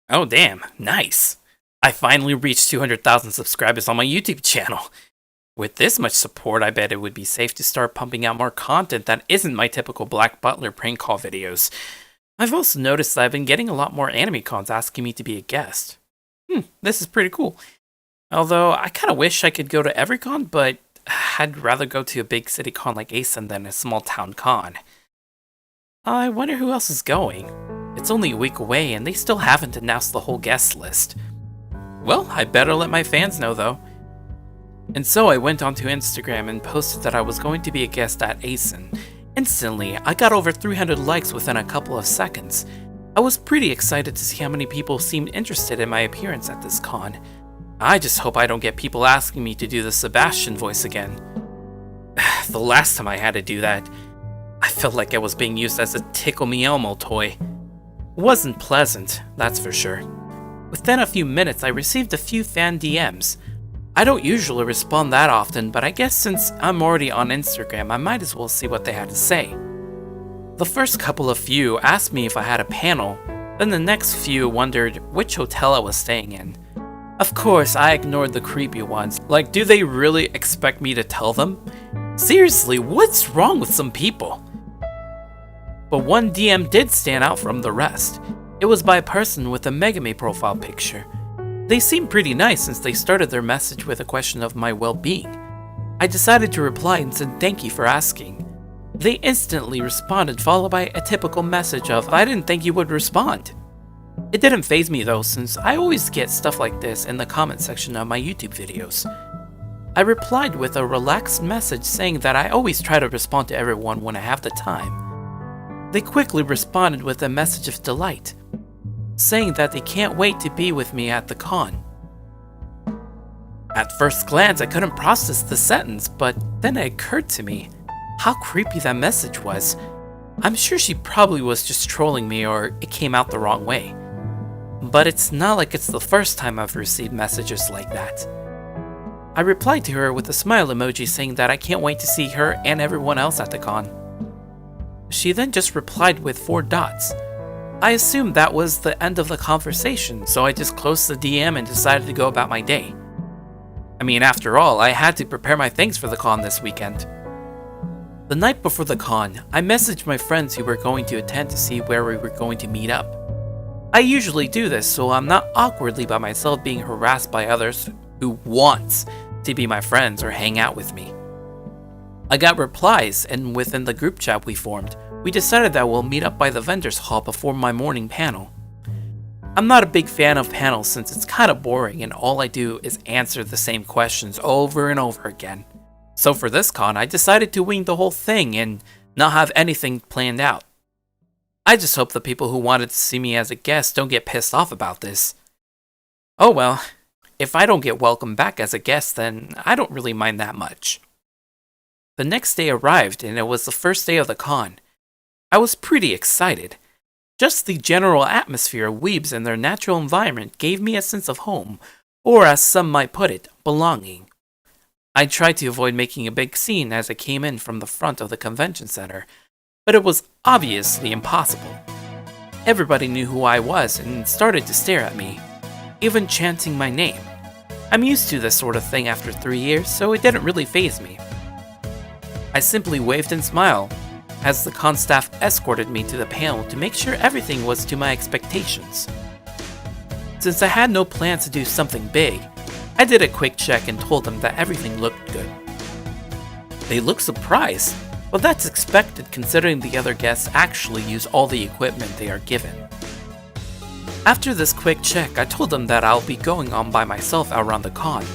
Oh damn, nice. I finally reached 200,000 subscribers on my YouTube channel. With this much support, I bet it would be safe to start pumping out more content that isn't my typical Black Butler prank call videos. I've also noticed that I've been getting a lot more anime cons asking me to be a guest. This is pretty cool. Although, I kinda wish I could go to every con, but I'd rather go to a big city con like ASIN than a small town con. I wonder who else is going. It's only a week away and they still haven't announced the whole guest list. Well, I better let my fans know though. And so I went onto Instagram and posted that I was going to be a guest at ASIN. Instantly, I got over 300 likes within a couple of seconds. I was pretty excited to see how many people seemed interested in my appearance at this con. I just hope I don't get people asking me to do the Sebastian voice again. The last time I had to do that, I felt like I was being used as a Tickle Me Elmo toy. It wasn't pleasant, that's for sure. Within a few minutes, I received a few fan DMs. I don't usually respond that often, but I guess since I'm already on Instagram, I might as well see what they had to say. The first couple of few asked me if I had a panel, then the next few wondered which hotel I was staying in. Of course, I ignored the creepy ones. Like, do they really expect me to tell them? Seriously, what's wrong with some people? But one DM did stand out from the rest. It was by a person with a Megami profile picture. They seemed pretty nice since they started their message with a question of my well-being. I decided to reply and said thank you for asking. They instantly responded, followed by a typical message of I didn't think you would respond. It didn't faze me though, since I always get stuff like this in the comment section of my YouTube videos. I replied with a relaxed message saying that I always try to respond to everyone when I have the time. They quickly responded with a message of delight, saying that they can't wait to be with me at the con. At first glance, I couldn't process the sentence, but then it occurred to me how creepy that message was. I'm sure she probably was just trolling me or it came out the wrong way. But it's not like it's the first time I've received messages like that. I replied to her with a smile emoji saying that I can't wait to see her and everyone else at the con. She then just replied with 4 dots. I assumed that was the end of the conversation, so I just closed the DM and decided to go about my day. I mean, after all, I had to prepare my things for the con this weekend. The night before the con, I messaged my friends who were going to attend to see where we were going to meet up. I usually do this so I'm not awkwardly by myself being harassed by others who want to be my friends or hang out with me. I got replies, and within the group chat we formed, we decided that we'll meet up by the vendors hall before my morning panel. I'm not a big fan of panels since it's kinda boring and all I do is answer the same questions over and over again. So for this con, I decided to wing the whole thing and not have anything planned out. I just hope the people who wanted to see me as a guest don't get pissed off about this. Oh well, if I don't get welcomed back as a guest, then I don't really mind that much. The next day arrived and it was the first day of the con. I was pretty excited. Just the general atmosphere of weebs and their natural environment gave me a sense of home, or as some might put it, belonging. I tried to avoid making a big scene as I came in from the front of the convention center, but it was obviously impossible. Everybody knew who I was and started to stare at me, even chanting my name. I'm used to this sort of thing after 3 years, so it didn't really faze me. I simply waved and smiled as the con staff escorted me to the panel to make sure everything was to my expectations. Since I had no plans to do something big, I did a quick check and told them that everything looked good. They looked surprised, but that's expected considering the other guests actually use all the equipment they are given. After this quick check, I told them that I'll be going on by myself around the con.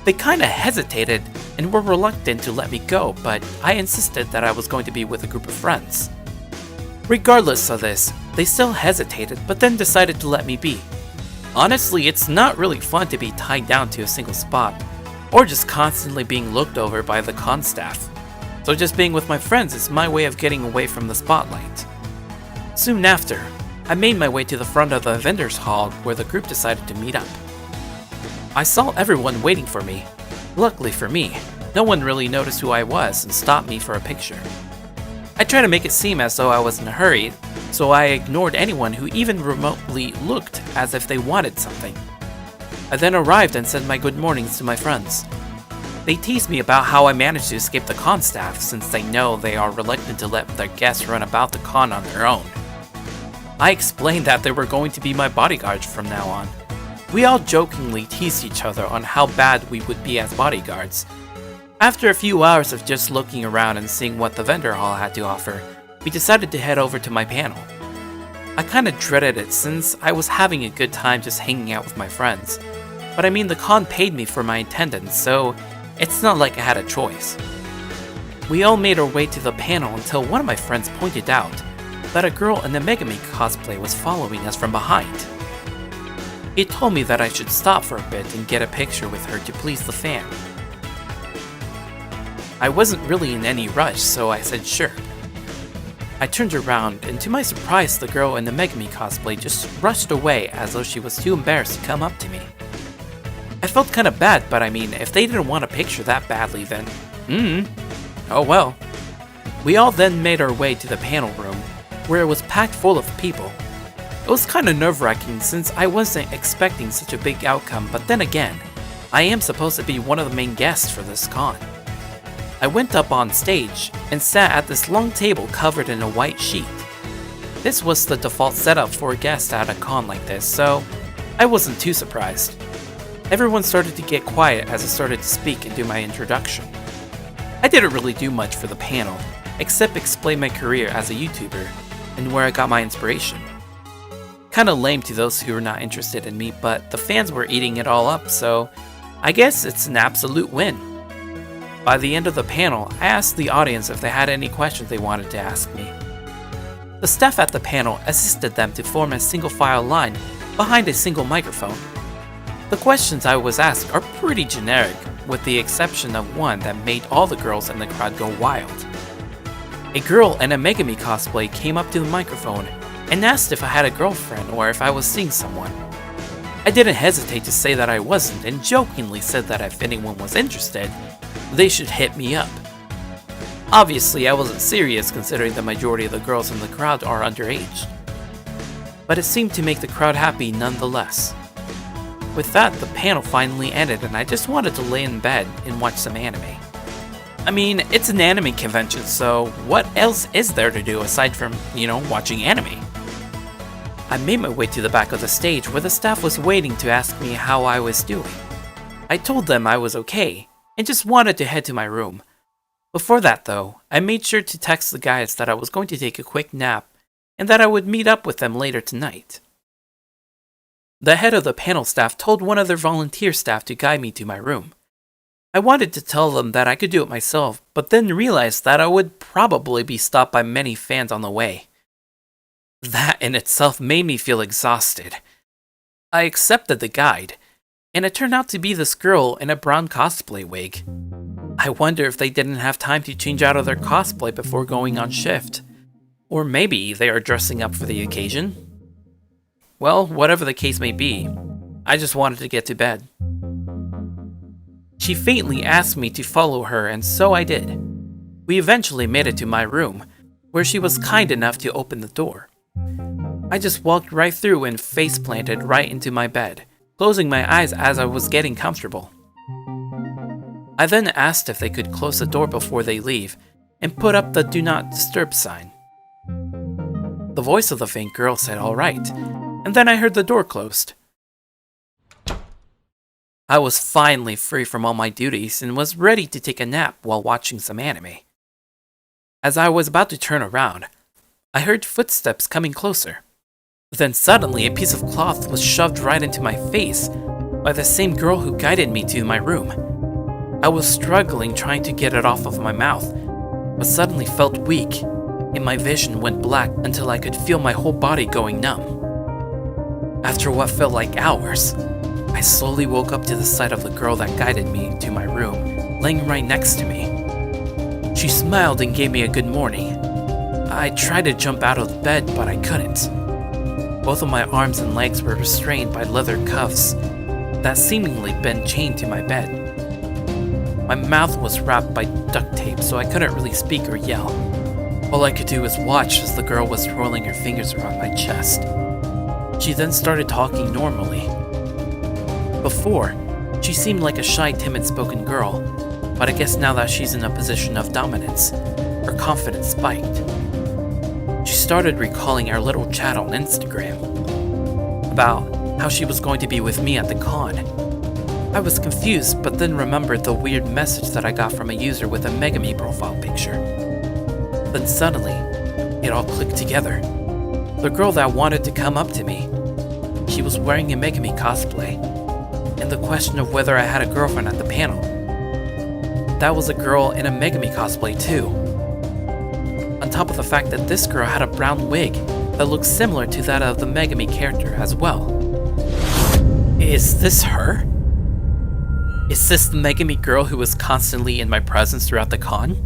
They kinda hesitated and were reluctant to let me go, but I insisted that I was going to be with a group of friends. Regardless of this, they still hesitated, but then decided to let me be. Honestly, it's not really fun to be tied down to a single spot, or just constantly being looked over by the con staff. So just being with my friends is my way of getting away from the spotlight. Soon after, I made my way to the front of the vendors hall where the group decided to meet up. I saw everyone waiting for me. Luckily for me, no one really noticed who I was and stopped me for a picture. I tried to make it seem as though I was in a hurry, so I ignored anyone who even remotely looked as if they wanted something. I then arrived and said my good mornings to my friends. They teased me about how I managed to escape the con staff since they know they are reluctant to let their guests run about the con on their own. I explained that they were going to be my bodyguards from now on. We all jokingly teased each other on how bad we would be as bodyguards. After a few hours of just looking around and seeing what the vendor hall had to offer, we decided to head over to my panel. I kinda dreaded it since I was having a good time just hanging out with my friends. But I mean, the con paid me for my attendance, so it's not like I had a choice. We all made our way to the panel until one of my friends pointed out that a girl in the Megami cosplay was following us from behind. He told me that I should stop for a bit and get a picture with her to please the fan. I wasn't really in any rush, so I said sure. I turned around, and to my surprise, the girl in the Megami cosplay just rushed away as though she was too embarrassed to come up to me. I felt kinda bad, but I mean, if they didn't want a picture that badly, then oh well. We all then made our way to the panel room, where it was packed full of people. It was kinda nerve-wracking since I wasn't expecting such a big outcome, but then again, I am supposed to be one of the main guests for this con. I went up on stage and sat at this long table covered in a white sheet. This was the default setup for a guest at a con like this, so I wasn't too surprised. Everyone started to get quiet as I started to speak and do my introduction. I didn't really do much for the panel, except explain my career as a YouTuber and where I got my inspiration. Kinda lame to those who were not interested in me, but the fans were eating it all up, so I guess it's an absolute win. By the end of the panel, I asked the audience if they had any questions they wanted to ask me. The staff at the panel assisted them to form a single file line behind a single microphone. The questions I was asked are pretty generic, with the exception of one that made all the girls in the crowd go wild. A girl in a Megami cosplay came up to the microphone and asked if I had a girlfriend or if I was seeing someone. I didn't hesitate to say that I wasn't and jokingly said that if anyone was interested, they should hit me up. Obviously, I wasn't serious considering the majority of the girls in the crowd are underage. But it seemed to make the crowd happy nonetheless. With that, the panel finally ended and I just wanted to lay in bed and watch some anime. I mean, it's an anime convention, so what else is there to do aside from, watching anime? I made my way to the back of the stage where the staff was waiting to ask me how I was doing. I told them I was okay, and just wanted to head to my room. Before that though, I made sure to text the guys that I was going to take a quick nap, and that I would meet up with them later tonight. The head of the panel staff told one of their volunteer staff to guide me to my room. I wanted to tell them that I could do it myself, but then realized that I would probably be stopped by many fans on the way. That in itself made me feel exhausted. I accepted the guide, and it turned out to be this girl in a brown cosplay wig. I wonder if they didn't have time to change out of their cosplay before going on shift. Or maybe they are dressing up for the occasion. Well, whatever the case may be, I just wanted to get to bed. She faintly asked me to follow her, and so I did. We eventually made it to my room, where she was kind enough to open the door. I just walked right through and face planted right into my bed, closing my eyes as I was getting comfortable. I then asked if they could close the door before they leave, and put up the do not disturb sign. The voice of the faint girl said alright, and then I heard the door closed. I was finally free from all my duties and was ready to take a nap while watching some anime. As I was about to turn around, I heard footsteps coming closer. Then suddenly a piece of cloth was shoved right into my face by the same girl who guided me to my room. I was struggling trying to get it off of my mouth, but suddenly felt weak, and my vision went black until I could feel my whole body going numb. After what felt like hours, I slowly woke up to the sight of the girl that guided me to my room, laying right next to me. She smiled and gave me a good morning. I tried to jump out of bed, but I couldn't. Both of my arms and legs were restrained by leather cuffs that seemingly been chained to my bed. My mouth was wrapped by duct tape, so I couldn't really speak or yell. All I could do was watch as the girl was rolling her fingers around my chest. She then started talking normally. Before, she seemed like a shy, timid-spoken girl, but I guess now that she's in a position of dominance, her confidence spiked. She started recalling our little chat on Instagram about how she was going to be with me at the con. I was confused, but then remembered the weird message that I got from a user with a Megami profile picture. Then suddenly, it all clicked together. The girl that wanted to come up to me, she was wearing a Megami cosplay, and the question of whether I had a girlfriend at the panel. That was a girl in a Megami cosplay too. On top of the fact that this girl had a brown wig that looked similar to that of the Megami character as well. Is this her? Is this the Megami girl who was constantly in my presence throughout the con?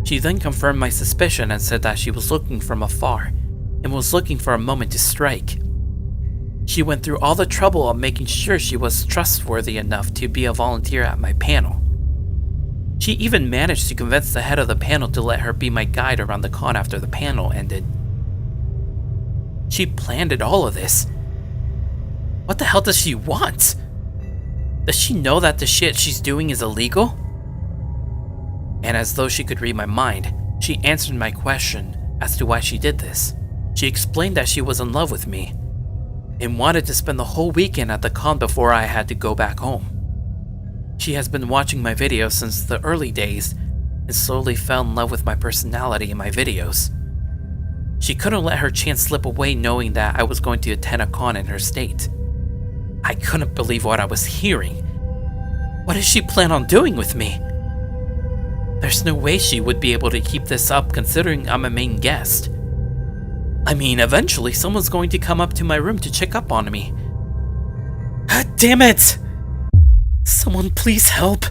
She then confirmed my suspicion and said that she was looking from afar and was looking for a moment to strike. She went through all the trouble of making sure she was trustworthy enough to be a volunteer at my panel. She even managed to convince the head of the panel to let her be my guide around the con after the panel ended. She planned it all of this. What the hell does she want? Does she know that the shit she's doing is illegal? And as though she could read my mind, she answered my question as to why she did this. She explained that she was in love with me and wanted to spend the whole weekend at the con before I had to go back home. She has been watching my videos since the early days and slowly fell in love with my personality in my videos. She couldn't let her chance slip away knowing that I was going to attend a con in her state. I couldn't believe what I was hearing. What does she plan on doing with me? There's no way she would be able to keep this up considering I'm a main guest. I mean, eventually someone's going to come up to my room to check up on me. God damn it! Someone please help.